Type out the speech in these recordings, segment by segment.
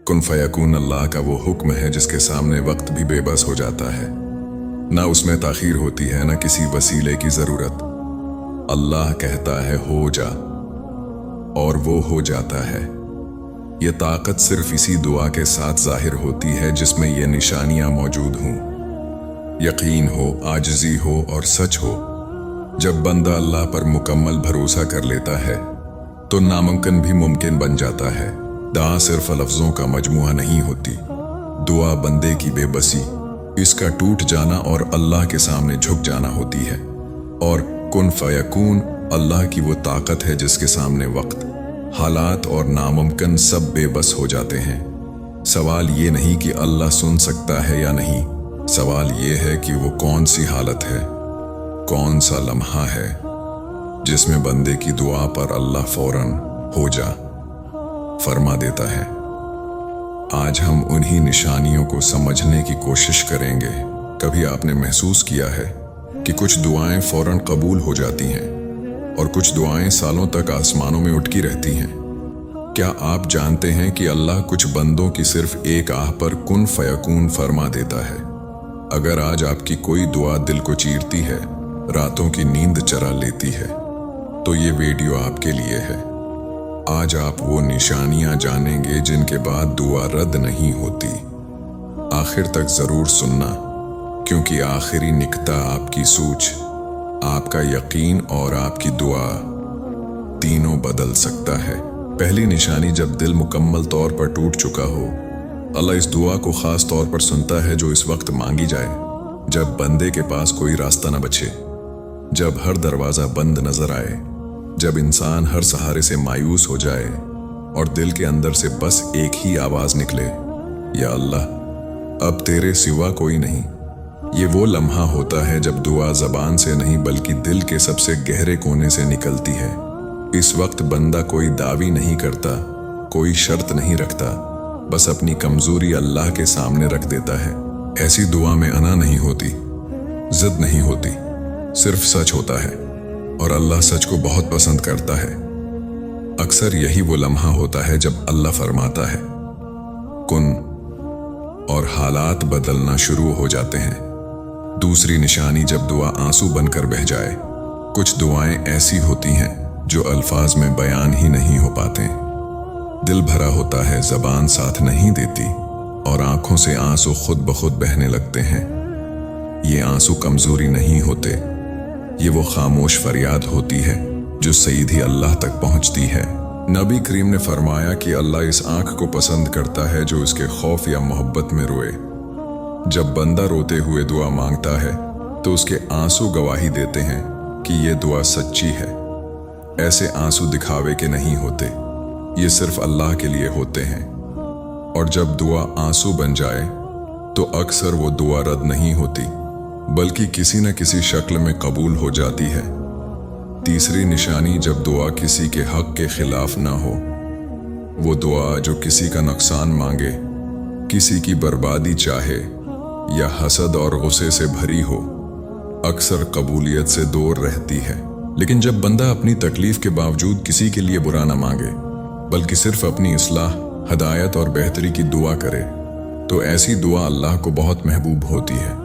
कुन फयकून अल्लाह का वो हुक्म है जिसके सामने वक्त भी बेबस हो जाता है। ना उसमें ताखीर होती है, ना किसी वसीले की जरूरत। अल्लाह कहता है हो जा और वो हो जाता है। ये ताकत सिर्फ इसी दुआ के साथ जाहिर होती है जिसमें ये निशानियां मौजूद हों, यकीन हो, आजिज़ी हो और सच हो। जब बंदा अल्लाह पर मुकम्मल भरोसा कर लेता है तो नामुमकिन भी मुमकिन बन जाता है। दुआ सिर्फ लफ्ज़ों का मजमुआ नहीं होती। दुआ बंदे की बेबसी, इसका टूट जाना और अल्लाह के सामने झुक जाना होती है। और कुन फयकून अल्लाह की वो ताकत है जिसके सामने वक्त, हालात और नामुमकिन सब बेबस हो जाते हैं। सवाल ये नहीं कि अल्लाह सुन सकता है या नहीं, सवाल ये है कि वो कौन सी हालत है, कौन सा लम्हा है जिसमें बंदे की दुआ पर अल्लाह फौरन हो जा फरमा देता है। आज हम उन्हीं निशानियों को समझने की कोशिश करेंगे। कभी आपने महसूस किया है कि कुछ दुआएं फौरन कबूल हो जाती हैं और कुछ दुआएं सालों तक आसमानों में उठकी रहती हैं? क्या आप जानते हैं कि अल्लाह कुछ बंदों की सिर्फ एक आह पर कुन फयकून फरमा देता है? अगर आज आपकी कोई दुआ दिल को चीरती है, रातों की नींद चरा लेती है, तो ये वीडियो आपके लिए है। आज आप वो निशानियां जानेंगे जिनके बाद दुआ रद्द नहीं होती। आखिर तक जरूर सुनना, क्योंकि आखिरी निकता आपकी सूझ, आपका यकीन और आपकी दुआ तीनों बदल सकता है। पहली निशानी, जब दिल मुकम्मल तौर पर टूट चुका हो। अल्लाह इस दुआ को खास तौर पर सुनता है जो इस वक्त मांगी जाए, जब बंदे के पास कोई रास्ता न बचे, जब हर दरवाजा बंद नजर आए, जब इंसान हर सहारे से मायूस हो जाए और दिल के अंदर से बस एक ही आवाज निकले, या अल्लाह, अब तेरे सिवा कोई नहीं। ये वो लम्हा होता है जब दुआ जबान से नहीं बल्कि दिल के सबसे गहरे कोने से निकलती है। इस वक्त बंदा कोई दावी नहीं करता, कोई शर्त नहीं रखता, बस अपनी कमजोरी अल्लाह के सामने रख देता है। ऐसी दुआ में अना नहीं होती, जिद नहीं होती, सिर्फ सच होता है, और अल्लाह सच को बहुत पसंद करता है। अक्सर यही वो लम्हा होता है जब अल्लाह फरमाता है कुन, और हालात बदलना शुरू हो जाते हैं। दूसरी निशानी, जब दुआ आंसू बनकर बह जाए। कुछ दुआएं ऐसी होती हैं जो अल्फाज में बयान ही नहीं हो पाते। दिल भरा होता है, जबान साथ नहीं देती, और आंखों से आंसू खुद ब खुद बहने लगते हैं। ये आंसू कमजोरी नहीं होते, ये वो खामोश फरियाद होती है जो सीधी अल्लाह तक पहुंचती है। नबी करीम ने फरमाया कि अल्लाह इस आंख को पसंद करता है जो इसके खौफ या मोहब्बत में रोए। जब बंदा रोते हुए दुआ मांगता है तो उसके आंसू गवाही देते हैं कि ये दुआ सच्ची है। ऐसे आंसू दिखावे के नहीं होते, ये सिर्फ अल्लाह के लिए होते हैं। और जब दुआ आंसू बन जाए तो अक्सर वो दुआ रद्द नहीं होती, बल्कि किसी न किसी शक्ल में कबूल हो जाती है। तीसरी निशानी, जब दुआ किसी के हक के खिलाफ ना हो। वो दुआ जो किसी का नुकसान मांगे, किसी की बर्बादी चाहे या हसद और गुस्से से भरी हो, अक्सर कबूलियत से दूर रहती है। लेकिन जब बंदा अपनी तकलीफ के बावजूद किसी के लिए बुरा ना मांगे, बल्कि सिर्फ अपनी इस्लाह, हदायत और बेहतरी की दुआ करे, तो ऐसी दुआ अल्लाह को बहुत महबूब होती है।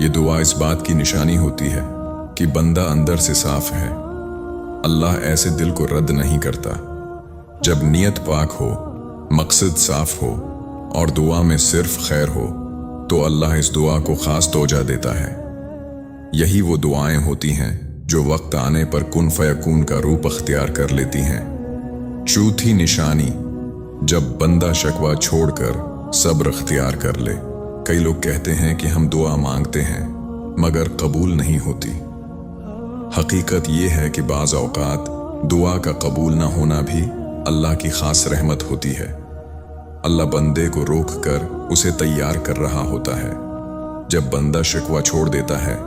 ये दुआ इस बात की निशानी होती है कि बंदा अंदर से साफ है। अल्लाह ऐसे दिल को रद्द नहीं करता। जब नीयत पाक हो, मकसद साफ हो और दुआ में सिर्फ खैर हो, तो अल्लाह इस दुआ को खास तोजा देता है। यही वो दुआएं होती हैं जो वक्त आने पर कुन फयकून का रूप अख्तियार कर लेती हैं। चौथी निशानी, जब बंदा शकवा छोड़कर सब्र अख्तियार कर ले। कई लोग कहते हैं कि हम दुआ मांगते हैं मगर कबूल नहीं होती। हकीकत यह है कि बाज़ औक़ात दुआ का कबूल न होना भी अल्लाह की खास रहमत होती है। अल्लाह बंदे को रोक कर उसे तैयार कर रहा होता है। जब बंदा शिकवा छोड़ देता है,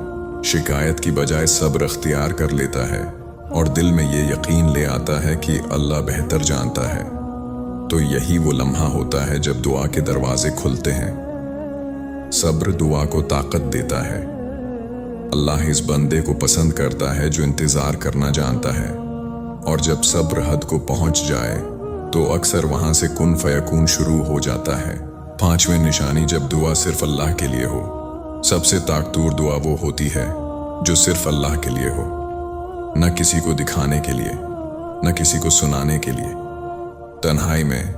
शिकायत की बजाय सब्र अख्तियार कर लेता है और दिल में ये यकीन ले आता है कि अल्लाह बेहतर जानता है, तो यही वो लम्हा होता है जब दुआ के दरवाजे खुलते हैं। सब्र दुआ को ताकत देता है। अल्लाह इस बंदे को पसंद करता है जो इंतजार करना जानता है, और जब सब्र हद को पहुंच जाए तो अक्सर वहां से कुन फयकून शुरू हो जाता है। पांचवें निशानी, जब दुआ सिर्फ अल्लाह के लिए हो। सबसे ताकतवर दुआ वो होती है जो सिर्फ अल्लाह के लिए हो, न किसी को दिखाने के लिए, न किसी को सुनाने के लिए। तन्हाई में,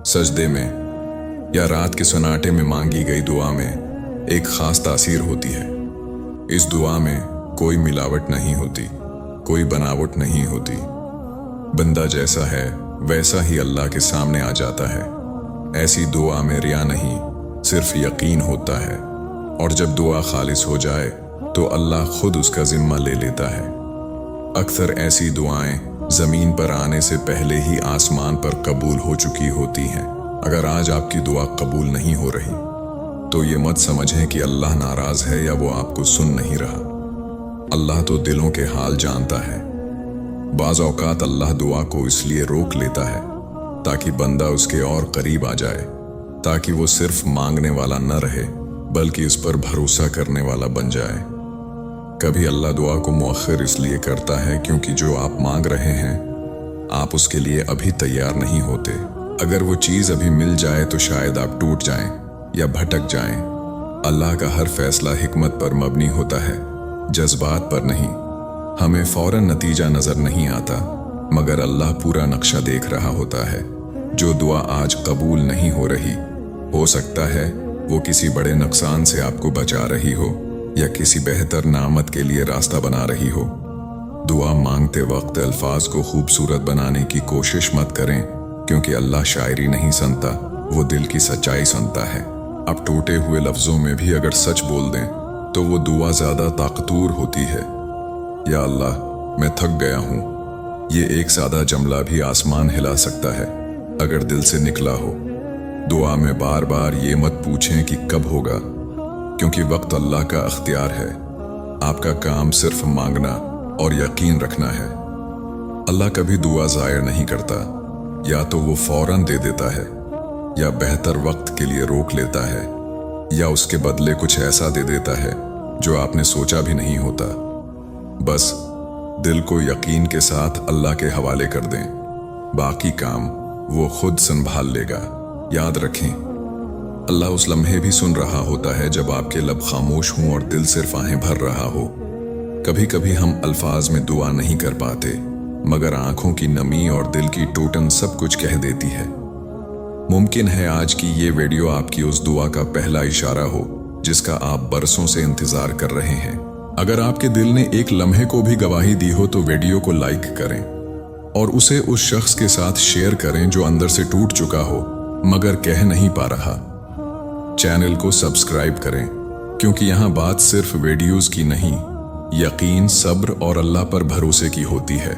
सजदे में या रात के सन्नाटे में मांगी गई दुआ में एक खास तासीर होती है। इस दुआ में कोई मिलावट नहीं होती, कोई बनावट नहीं होती। बंदा जैसा है वैसा ही अल्लाह के सामने आ जाता है। ऐसी दुआ में रिया नहीं, सिर्फ यकीन होता है। और जब दुआ खालिस हो जाए तो अल्लाह खुद उसका जिम्मा ले लेता है। अक्सर ऐसी दुआएं जमीन पर आने से पहले ही आसमान पर कबूल हो चुकी होती हैं। अगर आज आपकी दुआ कबूल नहीं हो रही तो ये मत समझें कि अल्लाह नाराज है या वो आपको सुन नहीं रहा। अल्लाह तो दिलों के हाल जानता है। बाज़ औकात अल्लाह दुआ को इसलिए रोक लेता है ताकि बंदा उसके और करीब आ जाए, ताकि वो सिर्फ मांगने वाला न रहे बल्कि उस पर भरोसा करने वाला बन जाए। कभी अल्लाह दुआ को मुअख्खर इसलिए करता है क्योंकि जो आप मांग रहे हैं आप उसके लिए अभी तैयार नहीं होते। अगर वो चीज़ अभी मिल जाए तो शायद आप टूट जाएं या भटक जाएं। अल्लाह का हर फैसला हिकमत पर मबनी होता है, जज्बात पर नहीं। हमें फौरन नतीजा नजर नहीं आता, मगर अल्लाह पूरा नक्शा देख रहा होता है। जो दुआ आज कबूल नहीं हो रही, हो सकता है वो किसी बड़े नुकसान से आपको बचा रही हो या किसी बेहतर नामत के लिए रास्ता बना रही हो। दुआ मांगते वक्त अल्फाज को खूबसूरत बनाने की कोशिश मत करें, क्योंकि अल्लाह शायरी नहीं सुनता, वो दिल की सच्चाई सुनता है। आप टूटे हुए लफ्जों में भी अगर सच बोल दें तो वो दुआ ज्यादा ताकतवर होती है। या अल्लाह, मैं थक गया हूं, ये एक सादा जुमला भी आसमान हिला सकता है अगर दिल से निकला हो। दुआ में बार बार ये मत पूछें कि कब होगा, क्योंकि वक्त अल्लाह का अख्तियार है। आपका काम सिर्फ मांगना और यकीन रखना है। अल्लाह कभी दुआ ज़ायर नहीं करता। या तो वो फौरन दे देता है या बेहतर वक्त के लिए रोक लेता है, या उसके बदले कुछ ऐसा दे देता है जो आपने सोचा भी नहीं होता। बस दिल को यकीन के साथ अल्लाह के हवाले कर दें, बाकी काम वो खुद संभाल लेगा। याद रखें, अल्लाह उस लम्हे भी सुन रहा होता है जब आपके लब खामोश हों और दिल सिर्फ आहें भर रहा हो। कभी कभी हम अल्फाज में दुआ नहीं कर पाते, मगर आंखों की नमी और दिल की टूटन सब कुछ कह देती है। मुमकिन है आज की ये वीडियो आपकी उस दुआ का पहला इशारा हो जिसका आप बरसों से इंतजार कर रहे हैं। अगर आपके दिल ने एक लम्हे को भी गवाही दी हो तो वीडियो को लाइक करें और उसे उस शख्स के साथ शेयर करें जो अंदर से टूट चुका हो मगर कह नहीं पा रहा। चैनल को सब्सक्राइब करें, क्योंकि यहाँ बात सिर्फ वीडियोस की नहीं, यकीन, सब्र और अल्लाह पर भरोसे की होती है।